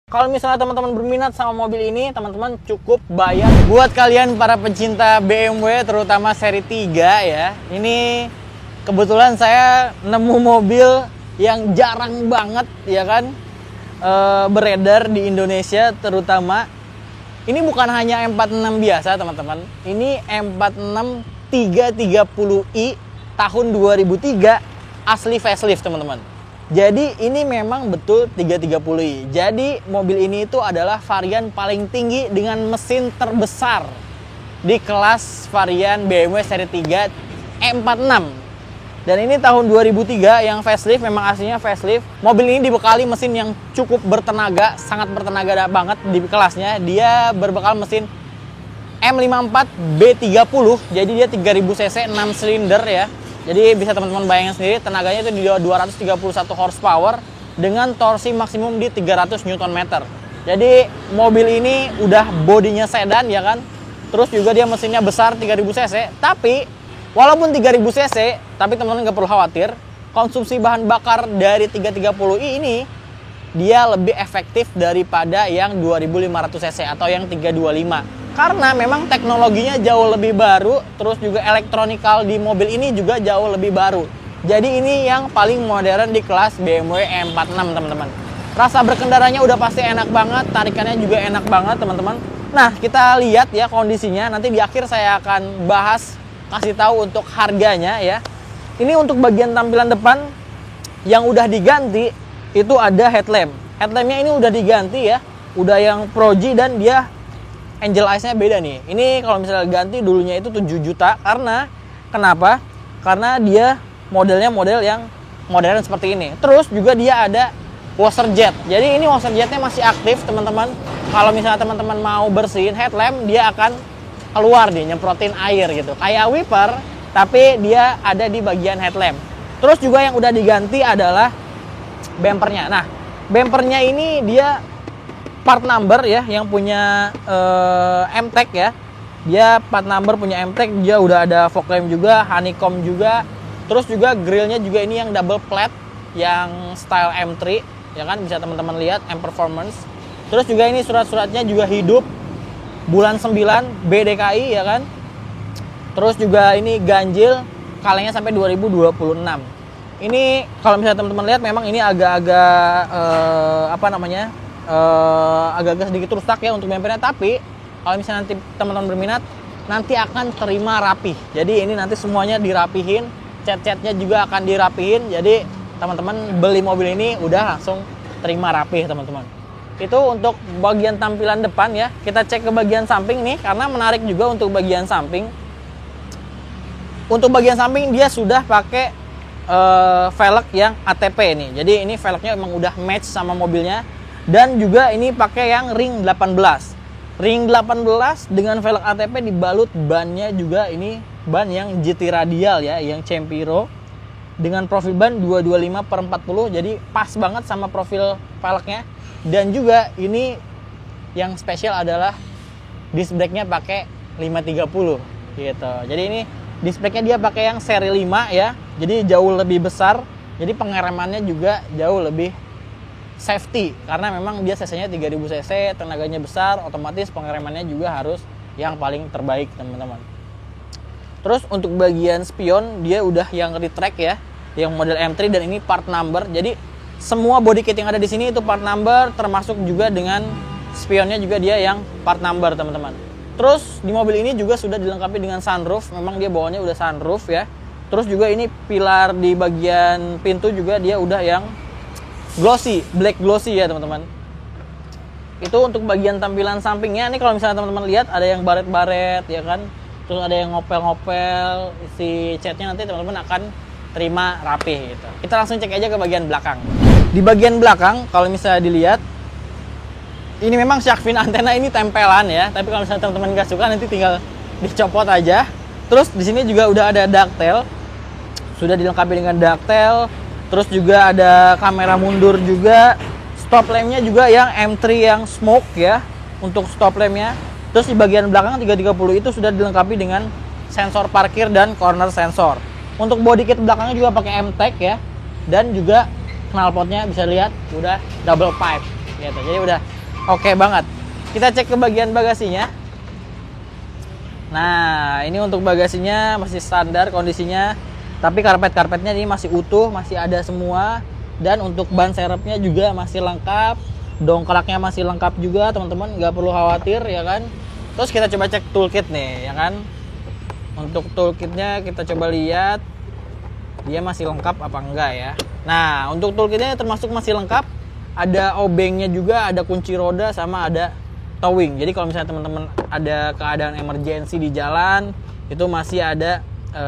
Kalau misalnya teman-teman berminat sama mobil ini, teman-teman cukup bayar. Buat kalian para pecinta BMW, terutama seri 3 ya, ini kebetulan saya nemu mobil yang jarang banget ya kan beredar di Indonesia terutama. Ini bukan hanya M46 biasa teman-teman, ini M46 330i tahun 2003 asli facelift teman-teman. Jadi ini memang betul 330i. Jadi mobil ini itu adalah varian paling tinggi dengan mesin terbesar di kelas varian BMW seri 3 M46. Dan ini tahun 2003 yang facelift, memang aslinya facelift. Mobil ini dibekali mesin yang cukup bertenaga, sangat bertenaga banget di kelasnya. Dia berbekal mesin M54 B30, jadi dia 3000 cc 6 silinder ya. Jadi bisa teman-teman bayangin sendiri, tenaganya itu di 231 horsepower dengan torsi maksimum di 300 Nm. Jadi mobil ini udah bodinya sedan ya kan. Terus juga dia mesinnya besar 3000 cc, tapi walaupun 3000 cc, tapi teman-teman nggak perlu khawatir, konsumsi bahan bakar dari 330i ini dia lebih efektif daripada yang 2500 cc atau yang 325. Karena memang teknologinya jauh lebih baru, terus juga elektronikal di mobil ini juga jauh lebih baru. Jadi ini yang paling modern di kelas BMW M46 teman-teman. Rasa berkendaranya udah pasti enak banget, tarikannya juga enak banget teman-teman. Nah kita lihat ya kondisinya, nanti di akhir saya akan bahas, kasih tahu untuk harganya ya. Ini untuk bagian tampilan depan yang udah diganti, itu ada headlamp. Headlampnya ini udah diganti ya, udah yang Pro G dan dia Angel Eyes-nya beda nih. Ini kalau misalnya ganti dulunya itu 7 juta. Karena kenapa? Karena dia modelnya model yang modern seperti ini. Terus juga dia ada washer jet. Jadi ini washer jetnya masih aktif teman-teman. Kalau misalnya teman-teman mau bersihin headlamp, dia akan keluar nih, nyemprotin air gitu. Kayak wiper, tapi dia ada di bagian headlamp. Terus juga yang udah diganti adalah bumpernya. Nah, bumpernya ini dia part number ya, yang punya M-Tech ya. Dia part number punya M-Tech, dia udah ada fog lamp juga, honeycomb juga. Terus juga grillnya juga ini yang double flat, yang style M3 ya kan, bisa teman-teman lihat M Performance. Terus juga ini surat-suratnya juga hidup, bulan 9 BDKI ya kan. Terus juga ini ganjil, kalengnya sampai 2026. Ini kalau misalnya teman-teman lihat memang ini agak-agak agak-agak sedikit rusak ya untuk bumpernya, tapi kalau misalnya nanti teman-teman berminat, nanti akan terima rapi. Jadi ini nanti semuanya dirapihin, cat-catnya juga akan dirapihin. Jadi teman-teman beli mobil ini udah langsung terima rapi teman-teman. Itu untuk bagian tampilan depan ya. Kita cek ke bagian samping nih, karena menarik juga untuk bagian samping. Untuk bagian samping dia sudah pakai velg yang ATP nih. Jadi ini velgnya emang udah match sama mobilnya. Dan juga ini pakai yang ring 18. Ring 18 dengan velg ATP dibalut bannya juga ini ban yang GT radial ya, yang Cempiro. Dengan profil ban 225/40, jadi pas banget sama profil velgnya. Dan juga ini yang spesial adalah disc brake-nya pakai 530 gitu. Jadi ini disc brake-nya dia pakai yang seri 5 ya. Jadi jauh lebih besar. Jadi pengeremannya juga jauh lebih safety, karena memang dia cc-nya 3000 cc, tenaganya besar, otomatis pengeremannya juga harus yang paling terbaik teman-teman. Terus untuk bagian spion dia udah yang retract ya, yang model M3 dan ini part number. Jadi semua body kit yang ada di sini itu part number, termasuk juga dengan spionnya juga dia yang part number teman-teman. Terus di mobil ini juga sudah dilengkapi dengan sunroof, memang dia bawaannya udah sunroof ya. Terus juga ini pilar di bagian pintu juga dia udah yang glossy, black glossy ya teman-teman. Itu untuk bagian tampilan sampingnya. Ini kalau misalnya teman-teman lihat ada yang baret-baret ya kan. Terus ada yang ngopel-ngopel, si catnya nanti teman-teman akan terima rapi gitu. Kita langsung cek aja ke bagian belakang. Di bagian belakang kalau misalnya dilihat, ini memang shark fin antena ini tempelan ya. Tapi kalau misalnya teman-teman nggak suka, nanti tinggal dicopot aja. Terus di sini juga udah ada ducktail, sudah dilengkapi dengan ducktail. Terus juga ada kamera mundur juga. Stop lampnya juga yang M3 yang smoke ya, untuk stop lampnya. Terus di bagian belakang 330 itu sudah dilengkapi dengan sensor parkir dan corner sensor. Untuk body kit belakangnya juga pakai M-Tech ya. Dan juga knalpotnya bisa lihat udah double pipe. gitu. Jadi udah oke banget. Kita cek ke bagian bagasinya. Nah, ini untuk bagasinya masih standar kondisinya, tapi karpet-karpetnya ini masih utuh, masih ada semua. Dan untuk ban serepnya juga masih lengkap, dongkraknya masih lengkap juga teman-teman, nggak perlu khawatir ya kan. Terus kita coba cek toolkit nih ya kan. Untuk toolkitnya kita coba lihat dia masih lengkap apa enggak ya. Nah, untuk toolkitnya termasuk masih lengkap, ada obengnya juga, ada kunci roda, sama ada towing. Jadi kalau misalnya teman-teman ada keadaan emergency di jalan, itu masih ada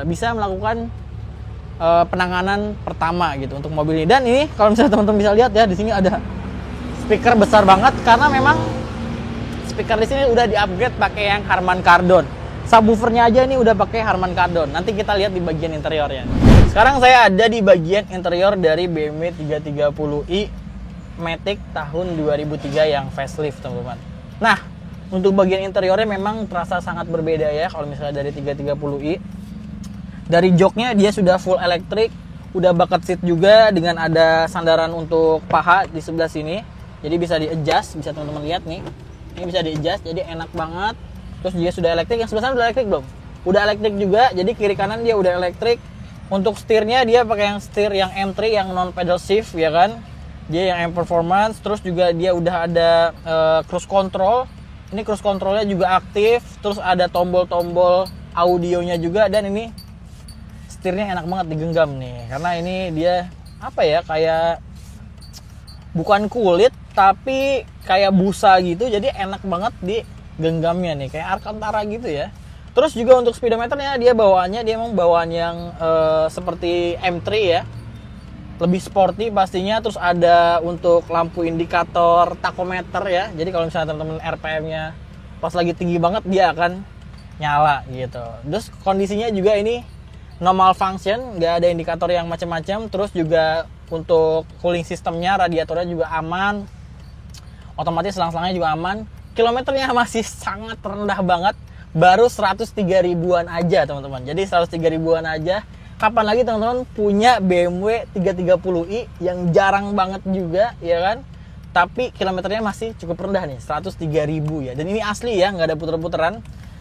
bisa melakukan penanganan pertama gitu untuk mobil ini. Dan ini kalau misalnya teman-teman bisa lihat ya, di sini ada speaker besar banget karena memang speaker di sini udah di-upgrade pakai yang Harman Kardon. Subwoofernya aja ini udah pakai Harman Kardon. Nanti kita lihat di bagian interiornya. Sekarang saya ada di bagian interior dari BMW 330i Matic tahun 2003 yang facelift, teman-teman. Nah, untuk bagian interiornya memang terasa sangat berbeda ya kalau misalnya dari 330i. Dari joknya dia sudah full elektrik, udah bucket seat juga dengan ada sandaran untuk paha di sebelah sini. Jadi bisa di-adjust, bisa teman-teman lihat nih. Ini bisa di-adjust, jadi enak banget. Terus dia sudah elektrik, yang sebelah sana udah elektrik belum? Udah elektrik juga, jadi kiri kanan dia udah elektrik. Untuk setirnya dia pakai yang setir yang M3 yang non pedal shift ya kan. Dia yang M performance, terus juga dia udah ada cruise control. Ini cruise controlnya juga aktif, terus ada tombol-tombol audionya juga, dan ini setirnya enak banget digenggam nih. Karena ini dia apa ya, kayak bukan kulit tapi kayak busa gitu, jadi enak banget digenggamnya nih, kayak Alcantara gitu ya. Terus juga untuk speedometernya dia emang bawaan yang seperti M3 ya. Lebih sporty pastinya. Terus ada untuk lampu indikator tachometer ya. Jadi kalau misalnya teman-teman RPM-nya pas lagi tinggi banget dia akan nyala gitu. Terus kondisinya juga ini normal function, nggak ada indikator yang macam-macam. Terus juga untuk cooling systemnya, radiatornya juga aman. Otomatis selang-selangnya juga aman. Kilometernya masih sangat rendah banget. Baru 103 ribuan aja teman-teman. Jadi 103 ribuan aja. Kapan lagi teman-teman punya BMW 330i yang jarang banget juga ya kan. Tapi kilometernya masih cukup rendah nih, 103 ribu ya. Dan ini asli ya, nggak ada puter-puteran.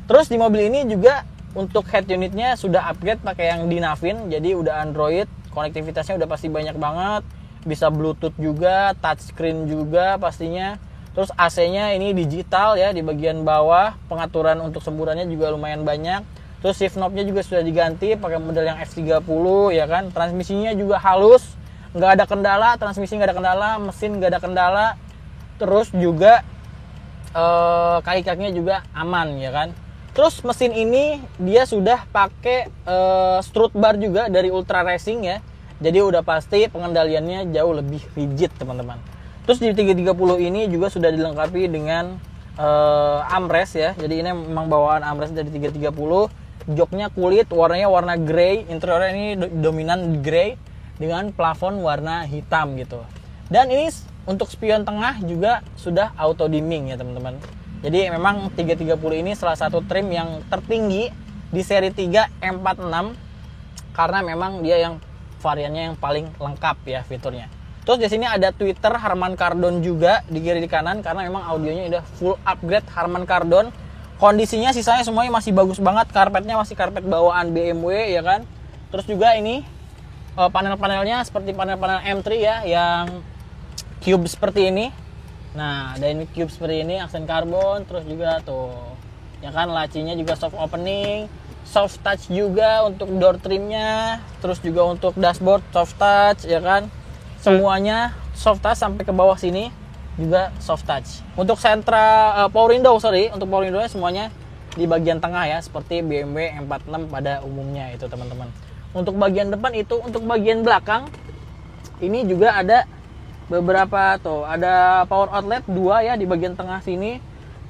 Terus di mobil ini juga untuk head unitnya sudah upgrade pakai yang Dynafin. Jadi udah Android, konektivitasnya udah pasti banyak banget. Bisa Bluetooth juga, touchscreen juga pastinya. Terus AC-nya ini digital ya di bagian bawah. Pengaturan untuk semburannya juga lumayan banyak. Terus shift knob-nya juga sudah diganti pakai model yang F30 ya kan. Transmisinya juga halus, nggak ada kendala. Transmisi nggak ada kendala, mesin nggak ada kendala. Terus juga kaki-kakinya juga aman ya kan. Terus mesin ini dia sudah pakai strut bar juga dari Ultra Racing ya. Jadi udah pasti pengendaliannya jauh lebih rigid teman-teman. Terus di 330 ini juga sudah dilengkapi dengan armrest ya. Jadi ini memang bawaan armrest dari 330. Joknya kulit, warnanya warna grey. Interiornya ini dominan grey dengan plafon warna hitam gitu. Dan ini untuk spion tengah juga sudah auto dimming ya teman-teman. Jadi memang 330 ini salah satu trim yang tertinggi di seri 3 M46 karena memang dia yang variannya yang paling lengkap ya fiturnya. Terus di sini ada tweeter Harman Kardon juga di kiri di kanan karena memang audionya udah full upgrade Harman Kardon. Kondisinya sisanya semuanya masih bagus banget, karpetnya masih karpet bawaan BMW ya kan. Terus juga ini panel-panelnya seperti panel-panel M3 ya yang cube seperti ini. Nah, ada ini cube seperti ini, aksen karbon, terus juga tuh ya kan lacinya juga soft opening, soft touch juga untuk door trimnya, terus juga untuk dashboard soft touch ya kan. Semuanya soft touch sampai ke bawah sini juga soft touch. Untuk sentra power window, untuk power window-nya semuanya di bagian tengah ya, seperti BMW M46 pada umumnya itu teman-teman. Untuk bagian depan itu, untuk bagian belakang ini juga ada beberapa tuh, ada power outlet 2 ya di bagian tengah sini.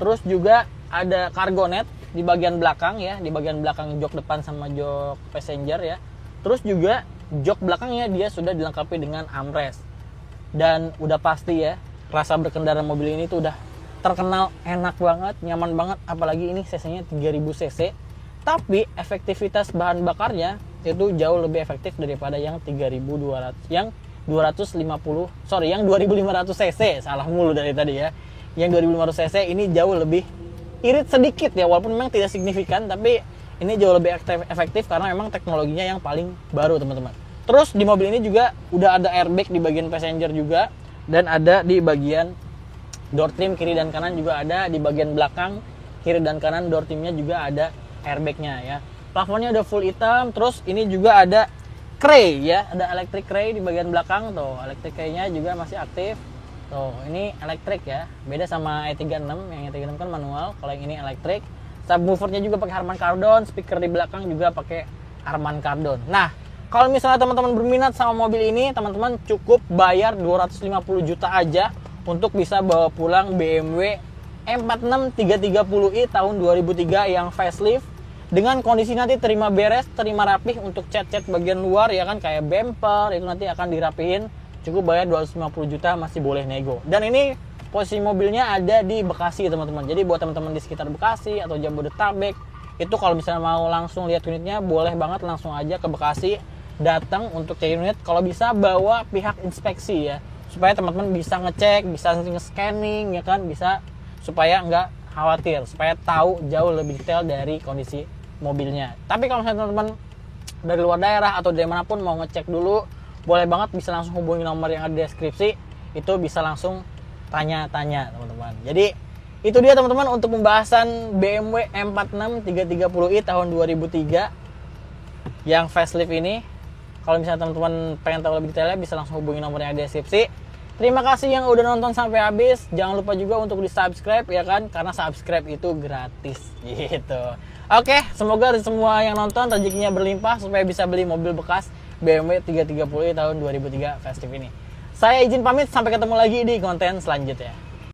Terus juga ada cargo net di bagian belakang ya, di bagian belakang jok depan sama jok passenger ya. Terus juga jok belakangnya dia sudah dilengkapi dengan armrest. Dan udah pasti ya, rasa berkendara mobil ini tuh udah terkenal enak banget, nyaman banget, apalagi ini cc-nya 3000 cc. Tapi efektivitas bahan bakarnya itu jauh lebih efektif daripada yang 3200, yang yang 2500 cc, salah mulu dari tadi ya. Yang 2500 cc ini jauh lebih irit sedikit ya, walaupun memang tidak signifikan, tapi ini jauh lebih efektif karena memang teknologinya yang paling baru, teman-teman. Terus di mobil ini juga udah ada airbag di bagian passenger juga, dan ada di bagian door trim kiri dan kanan juga ada, di bagian belakang kiri dan kanan door trimnya juga ada airbagnya ya. Plafonnya udah full hitam, terus ini juga ada kray ya, ada electric kray di bagian belakang tuh, electric kray-nya juga masih aktif. Tuh, ini elektrik ya, beda sama E36, yang E36 kan manual, kalau yang ini elektrik. Subwoofernya juga pakai Harman Kardon, speaker di belakang juga pakai Harman Kardon. Nah, kalau misalnya teman-teman berminat sama mobil ini, teman-teman cukup bayar 250 juta aja untuk bisa bawa pulang BMW M46 330i tahun 2003 yang facelift, dengan kondisi nanti terima beres, terima rapih untuk cat-cat bagian luar ya kan, kayak bumper itu nanti akan dirapihin. Cukup bayar 250 juta, masih boleh nego. Dan ini posisi mobilnya ada di Bekasi, teman-teman. Jadi buat teman-teman di sekitar Bekasi atau Jabodetabek, itu kalau misalnya mau langsung lihat unitnya, boleh banget langsung aja ke Bekasi, datang untuk cek unit. Kalau bisa bawa pihak inspeksi ya, supaya teman-teman bisa ngecek, bisa nge-scanning ya kan, bisa supaya nggak khawatir, supaya tahu jauh lebih detail dari kondisi mobilnya. Tapi kalau misalnya teman-teman dari luar daerah atau dari manapun mau ngecek dulu, boleh banget, bisa langsung hubungi nomor yang ada di deskripsi, itu bisa langsung tanya-tanya teman-teman. Jadi itu dia teman-teman untuk pembahasan BMW M46 330i tahun 2003 yang facelift ini. Kalau misalnya teman-teman pengen tahu lebih detailnya, bisa langsung hubungi nomor yang ada di deskripsi. Terima kasih yang udah nonton sampai habis. Jangan lupa juga untuk di subscribe ya kan, karena subscribe itu gratis gitu. Oke, semoga semua yang nonton rezekinya berlimpah supaya bisa beli mobil bekas BMW 330i tahun 2003 facelift ini. Saya izin pamit, sampai ketemu lagi di konten selanjutnya.